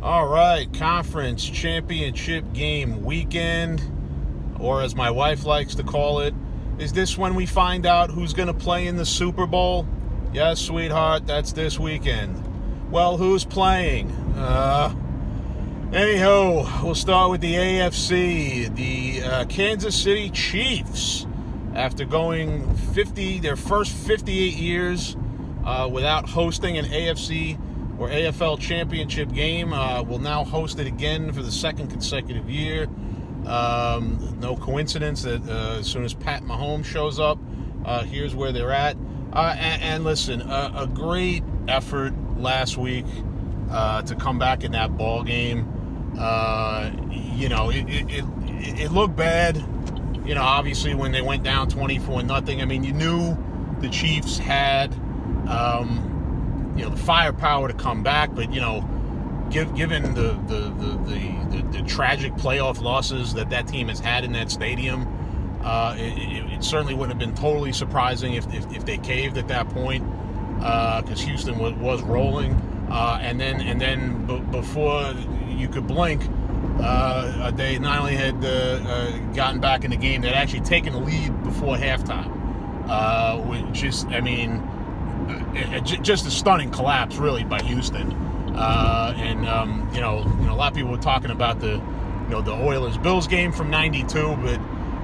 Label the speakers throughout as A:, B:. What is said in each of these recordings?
A: All right, conference championship game weekend, or as my wife likes to call it, is this when we find out who's going to play in the Super Bowl? Yes, sweetheart, that's this weekend. Well, who's playing? Anyhow, we'll start with the AFC. The Kansas City Chiefs, after going their first 58 years without hosting an AFC or AFL championship game, will now host it again for the second consecutive year. No coincidence that as soon as Pat Mahomes shows up, here's where they're at. And listen, a great effort last week to come back in that ball game. It looked bad. Obviously when they went down 24-0. I mean, you knew the Chiefs had the firepower to come back, but given the tragic playoff losses that team has had in that stadium, it certainly wouldn't have been totally surprising if they caved at that point, because Houston was rolling, and then before you could blink, they not only had gotten back in the game, they'd actually taken the lead before halftime, which is, just a stunning collapse, really, by Houston. A lot of people were talking about the Oilers-Bills game from '92, but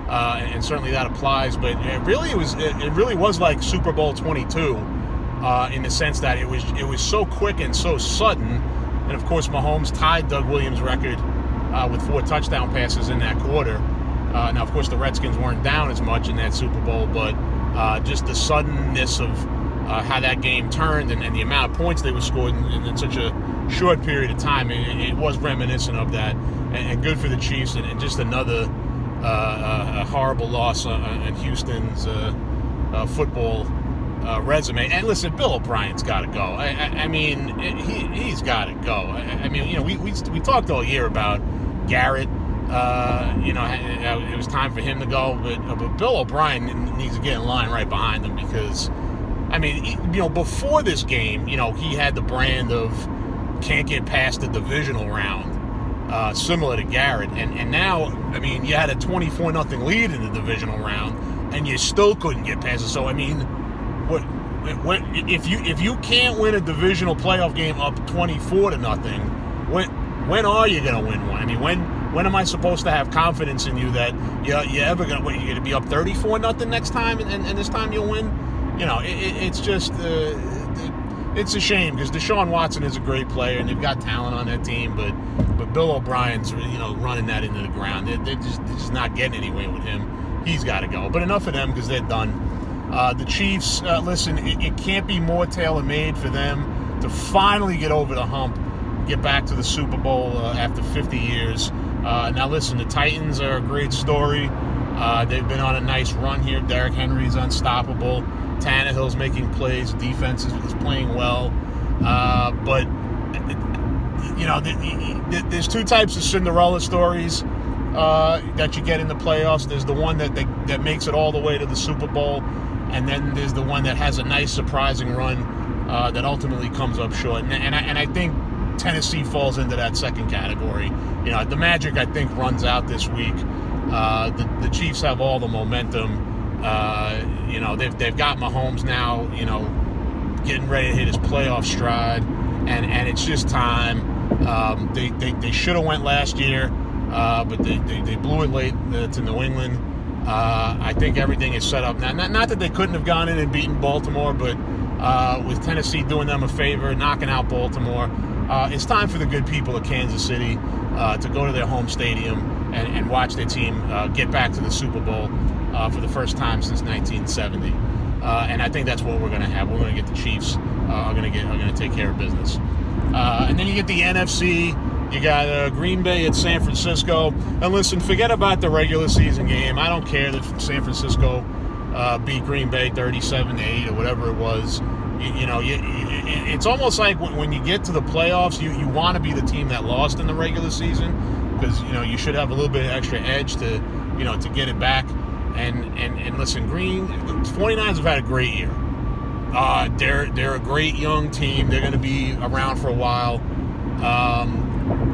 A: and certainly that applies. But it really was like Super Bowl 22 in the sense that it was so quick and so sudden. And of course, Mahomes tied Doug Williams' record with 4 touchdown passes in that quarter. Now, of course, the Redskins weren't down as much in that Super Bowl, but just the suddenness of how that game turned and the amount of points they were scored in such a short period of time, it was reminiscent of that. And good for the Chiefs, and just another horrible loss on Houston's football resume. And listen, Bill O'Brien's got to go. He's got to go. We talked all year about Garrett. It was time for him to go, but Bill O'Brien needs to get in line right behind him, because before this game, he had the brand of can't get past the divisional round, similar to Garrett. And now, you had a 24-0 lead in the divisional round, and you still couldn't get past it. So, if you can't win a divisional playoff game up 24-0, when are you going to win one? When am I supposed to have confidence in you that you're ever going to win? You're going to be up 34-0 next time, and this time you'll win? It's just it's a shame, because Deshaun Watson is a great player and they've got talent on that team, but Bill O'Brien's running that into the ground. They're just not getting anywhere with him. He's got to go. But enough of them, because they're done. The Chiefs, listen, it can't be more tailor-made for them to finally get over the hump, get back to the Super Bowl after 50 years. Now listen, the Titans are a great story. They've been on a nice run here. Derrick Henry's unstoppable. Tannehill's making plays. Defense is playing well. But there's 2 types of Cinderella stories that you get in the playoffs. There's the one that makes it all the way to the Super Bowl, and then there's the one that has a nice surprising run that ultimately comes up short. And I think Tennessee falls into that second category. The magic, I think, runs out this week. The Chiefs have all the momentum. They've got Mahomes now, getting ready to hit his playoff stride, and it's just time. They should have went last year, but they blew it late to New England. I think everything is set up now. Not that they couldn't have gone in and beaten Baltimore, but with Tennessee doing them a favor, knocking out Baltimore, it's time for the good people of Kansas City to go to their home stadium and watch their team get back to the Super Bowl for the first time since 1970. And I think that's what we're going to have. We're going to get the Chiefs are going to take care of business. And then you get the NFC. You got Green Bay at San Francisco. And listen, forget about the regular season game. I don't care that San Francisco beat Green Bay 37-8 or whatever it was. It's almost like when you get to the playoffs, you want to be the team that lost in the regular season, because you should have a little bit of extra edge to get it back. And listen, 49ers have had a great year. They're a great young team. They're going to be around for a while.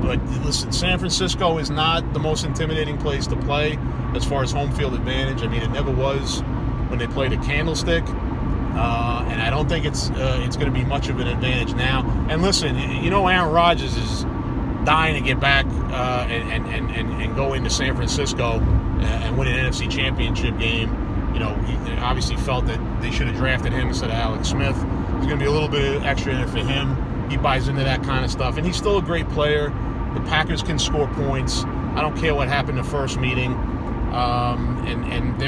A: But listen, San Francisco is not the most intimidating place to play as far as home field advantage. I mean, it never was when they played at Candlestick. And I don't think it's going to be much of an advantage now. And listen, Aaron Rodgers is dying to get back and go into San Francisco and win an NFC Championship game. He obviously felt that they should have drafted him instead of Alex Smith. There's going to be a little bit extra in it for him. He buys into that kind of stuff, and he's still a great player. The Packers can score points. I don't care what happened in the first meeting, and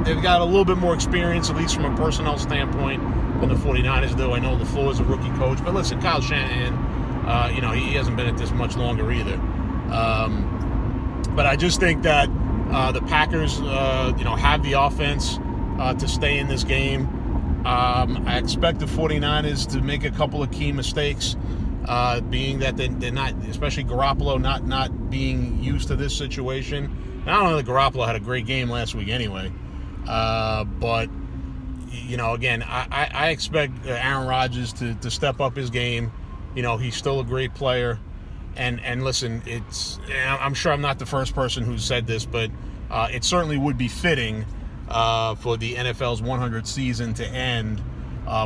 A: they've got a little bit more experience, at least from a personnel standpoint, than the 49ers do. I know LaFleur's a rookie coach, but listen, Kyle Shanahan, he hasn't been at this much longer either. But I just think that the Packers, have the offense to stay in this game. I expect the 49ers to make a couple of key mistakes, being that they're not, especially Garoppolo, not being used to this situation. And I don't know that Garoppolo had a great game last week anyway. But, again, I expect Aaron Rodgers to step up his game. He's still a great player. And listen, I'm sure I'm not the first person who said this, but it certainly would be fitting for the NFL's 100th season to end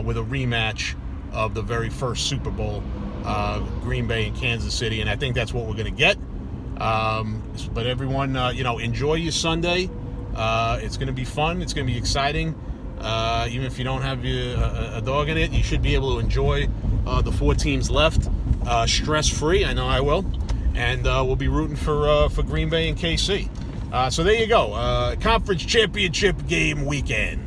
A: with a rematch of the very first Super Bowl, Green Bay and Kansas City, and I think that's what we're going to get. But everyone, enjoy your Sunday. It's going to be fun. It's going to be exciting. Even if you don't have a dog in it, you should be able to enjoy the 4 teams left stress-free. I know I will. And we'll be rooting for Green Bay and KC. So there you go. Conference championship game weekend.